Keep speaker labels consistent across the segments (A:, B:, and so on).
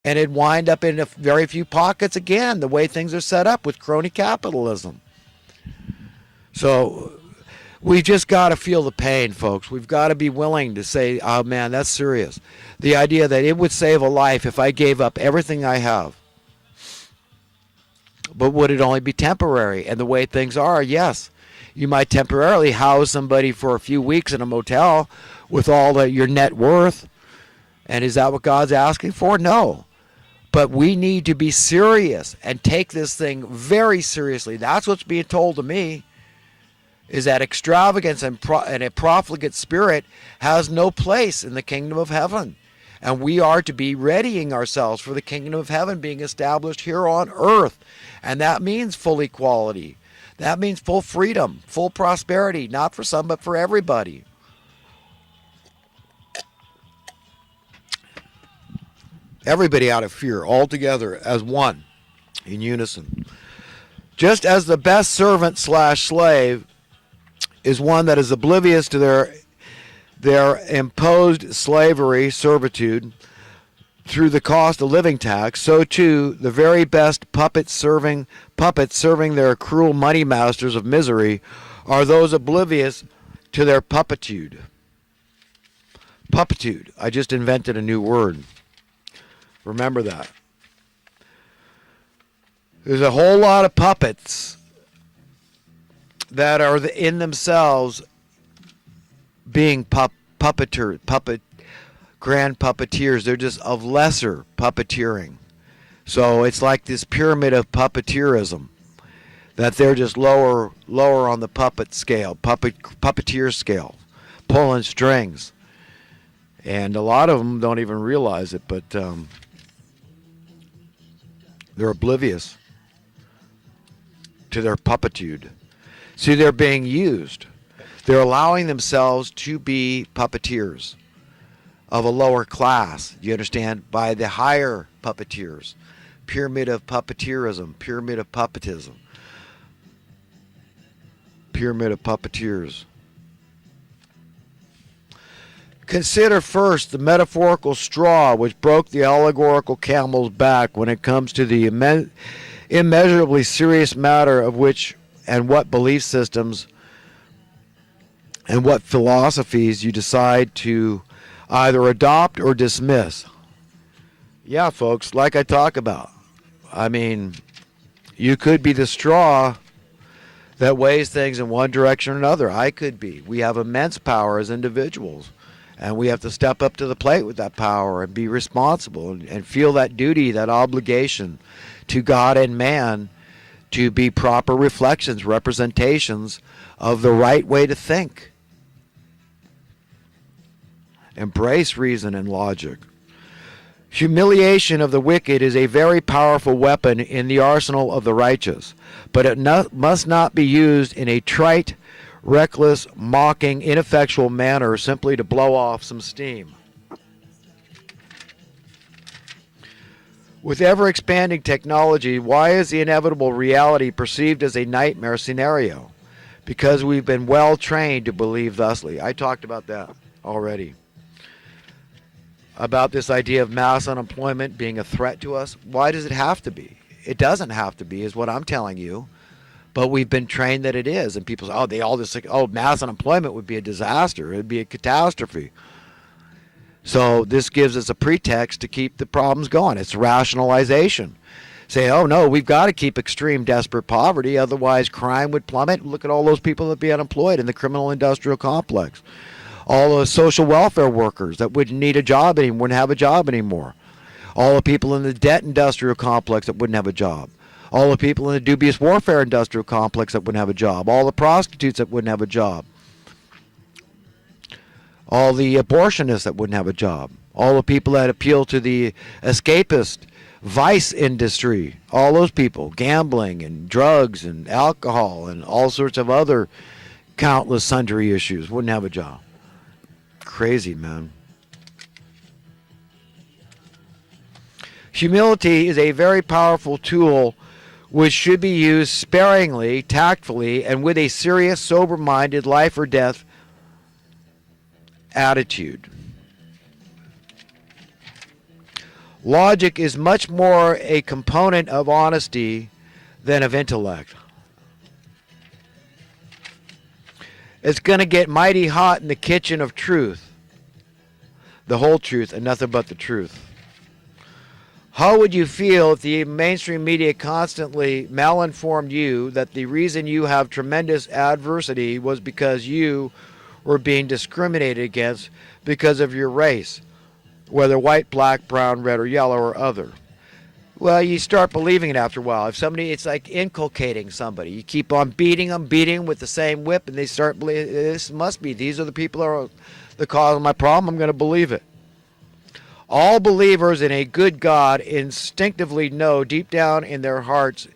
A: and it'd wind up in a very few pockets again, the way things are set up with crony capitalism. So we've just got to feel the pain, folks. We've got to be willing to say, oh man, that's serious. The idea that it would save a life if I gave up everything I have. But would it only be temporary? And the way things are, yes. You might temporarily house somebody for a few weeks in a motel with all your net worth. And is that what God's asking for? No. But we need to be serious and take this thing very seriously. That's what's being told to me, is that extravagance and a profligate spirit has no place in the kingdom of heaven. And we are to be readying ourselves for the kingdom of heaven being established here on earth. And that means full equality. That means full freedom, full prosperity, not for some, but for everybody. Everybody out of fear, all together as one, in unison. Just as the best servant / slave is one that is oblivious to their imposed slavery, servitude, through the cost of living tax, so too the very best puppets serving their cruel money masters of misery are those oblivious to their puppitude. Puppitude. I just invented a new word. Remember that. There's a whole lot of puppets that are in themselves being grand puppeteers. They're just of lesser puppeteering. So it's like this pyramid of puppeteerism, that they're just lower on the puppet scale, puppeteer scale, pulling strings. And a lot of them don't even realize it, but they're oblivious to their puppitude. See, they're being used. They're allowing themselves to be puppeteers of a lower class, you understand, by the higher puppeteers. Pyramid of puppeteerism, pyramid of puppetism, pyramid of puppeteers. Consider first the metaphorical straw which broke the allegorical camel's back when it comes to the immeasurably serious matter of which and what belief systems and what philosophies you decide to either adopt or dismiss. Yeah, folks, like I talk about. I mean, you could be the straw that weighs things in one direction or another. I could be. We have immense power as individuals, and we have to step up to the plate with that power and be responsible and feel that duty, that obligation to God and man to be proper reflections, representations of the right way to think. Embrace reason and logic. Humiliation of the wicked is a very powerful weapon in the arsenal of the righteous, but it must not be used in a trite, reckless, mocking, ineffectual manner simply to blow off some steam. With ever-expanding technology, why is the inevitable reality perceived as a nightmare scenario? Because we've been well trained to believe thusly. I talked about that already. About this idea of mass unemployment being a threat to us. Why does it have to be? It doesn't have to be, is what I'm telling you. But we've been trained that it is. And people say, oh, they all just think, oh, mass unemployment would be a disaster. It would be a catastrophe. So this gives us a pretext to keep the problems going. It's rationalization. Say, oh, no, we've got to keep extreme, desperate poverty. Otherwise, crime would plummet. Look at all those people that would be unemployed in the criminal industrial complex. All the social welfare workers that wouldn't need a job anymore, wouldn't have a job anymore. All the people in the debt industrial complex that wouldn't have a job. All the people in the dubious warfare industrial complex that wouldn't have a job. All the prostitutes that wouldn't have a job. All the abortionists that wouldn't have a job. All the people that appeal to the escapist vice industry. All those people, gambling and drugs and alcohol and all sorts of other countless sundry issues, wouldn't have a job. Crazy, man. Humility is a very powerful tool which should be used sparingly, tactfully, and with a serious, sober-minded, life or death attitude. Logic is much more a component of honesty than of intellect. It's going to get mighty hot in the kitchen of truth, the whole truth and nothing but the truth. How would you feel if the mainstream media constantly malinformed you that the reason you have tremendous adversity was because you were being discriminated against because of your race, whether white, black, brown, red, or yellow, or other? Well, you start believing it after a while. If somebody, it's like inculcating somebody. You keep on beating them with the same whip, and they start believing, this must be, these are the people that are the cause of my problem, I'm going to believe it. All believers in a good God instinctively know deep down in their hearts,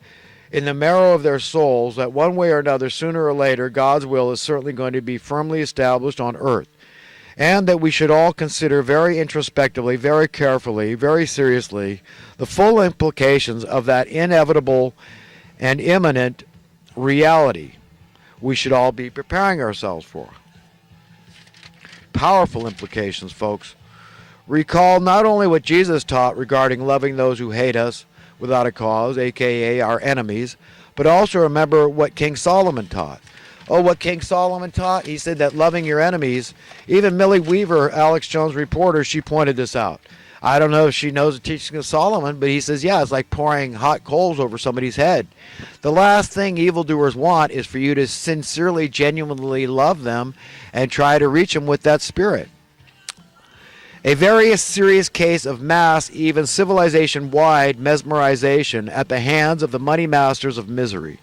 A: in the marrow of their souls, that one way or another, sooner or later, God's will is certainly going to be firmly established on earth. And that we should all consider very introspectively, very carefully, very seriously, the full implications of that inevitable and imminent reality we should all be preparing ourselves for. Powerful implications, folks. Recall not only what Jesus taught regarding loving those who hate us without a cause, aka our enemies, but also remember what King Solomon taught. Oh, what King Solomon taught? He said that loving your enemies, even Millie Weaver, Alex Jones reporter, she pointed this out. I don't know if she knows the teaching of Solomon, but he says, yeah, it's like pouring hot coals over somebody's head. The last thing evildoers want is for you to sincerely, genuinely love them and try to reach them with that spirit. A very serious case of mass, even civilization-wide mesmerization at the hands of the money masters of misery.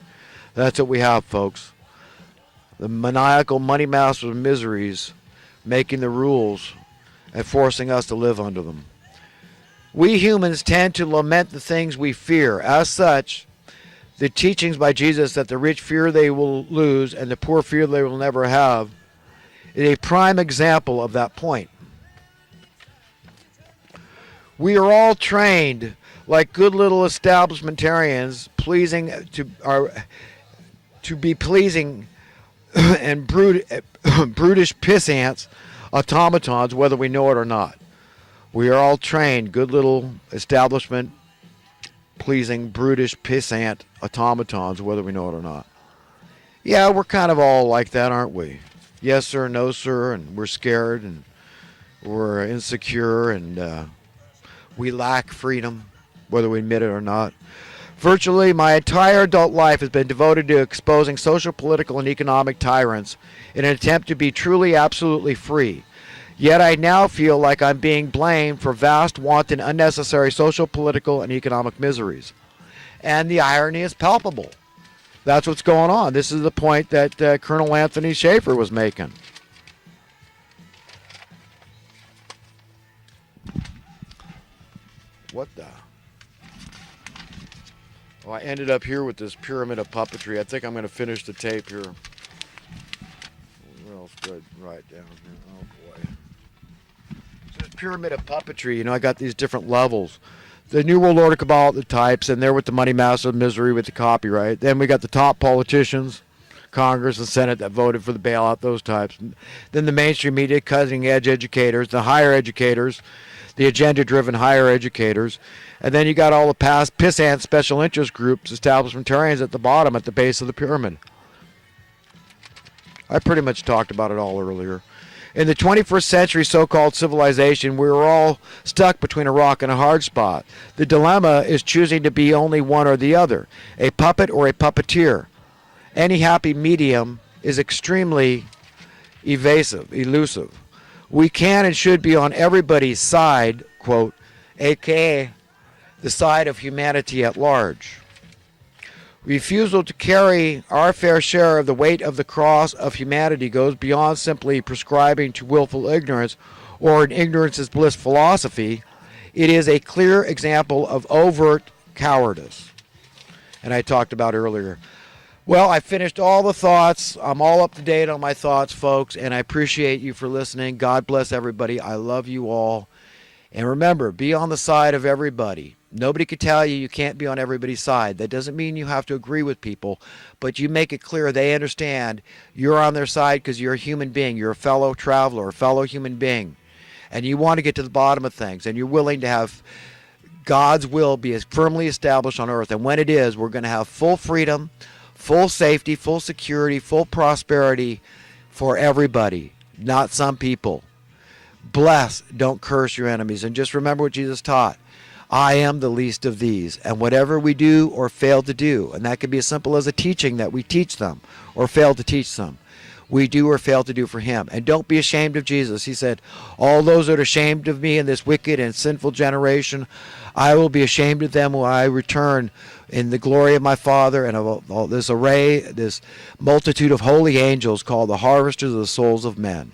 A: That's what we have, folks. The maniacal money masters of miseries making the rules and forcing us to live under them. We humans tend to lament the things we fear. As such, the teachings by Jesus that the rich fear they will lose and the poor fear they will never have is a prime example of that point. We are all trained like good little establishmentarians to be pleasing and brutish piss ants, automatons, whether we know it or not. We are all trained, good little establishment pleasing, brutish pissant automatons, whether we know it or not. Yeah, we're kind of all like that, aren't we? Yes, sir, no, sir, and we're scared, and we're insecure, and we lack freedom, whether we admit it or not. Virtually my entire adult life has been devoted to exposing social, political, and economic tyrants in an attempt to be truly, absolutely free. Yet I now feel like I'm being blamed for vast, wanton, unnecessary social, political, and economic miseries. And the irony is palpable. That's what's going on. This is the point that Colonel Anthony Schaefer was making. What the? Oh, I ended up here with this pyramid of puppetry. I think I'm going to finish the tape here. What else good? Right down here. Oh, boy. So this pyramid of puppetry, you know, I got these different levels. The New World Order cabal, the types, and they're with the money master of misery with the copyright. Then we got the top politicians, Congress and Senate that voted for the bailout, those types. Then the mainstream media, cutting-edge educators, the higher educators, the agenda-driven higher educators. And then you got all the past pissant special interest groups, establishmentarians at the bottom, at the base of the pyramid. I pretty much talked about it all earlier. In the 21st century so-called civilization, we were all stuck between a rock and a hard spot. The dilemma is choosing to be only one or the other, a puppet or a puppeteer. Any happy medium is extremely elusive. We can and should be on everybody's side, quote, aka the side of humanity at large. Refusal to carry our fair share of the weight of the cross of humanity goes beyond simply prescribing to willful ignorance or an ignorance is bliss philosophy. It is a clear example of overt cowardice. And I talked about earlier. Well, I finished all the thoughts. I'm all up to date on my thoughts, folks, and I appreciate you for listening. God bless everybody. I love you all. And remember, be on the side of everybody. Nobody could tell you can't be on everybody's side. That doesn't mean you have to agree with people, but you make it clear they understand you're on their side because you're a human being. You're a fellow traveler, a fellow human being, and you want to get to the bottom of things, and you're willing to have God's will be as firmly established on earth. And when it is, we're going to have full freedom, full safety, full security, full prosperity for everybody, not some people. Bless, don't curse your enemies. And just remember what Jesus taught. I am the least of these. And whatever we do or fail to do, and that could be as simple as a teaching that we teach them or fail to teach them, we do or fail to do for him. And don't be ashamed of Jesus. He said, all those that are ashamed of me in this wicked and sinful generation, I will be ashamed of them when I return in the glory of my Father and of all this array, this multitude of holy angels called the harvesters of the souls of men.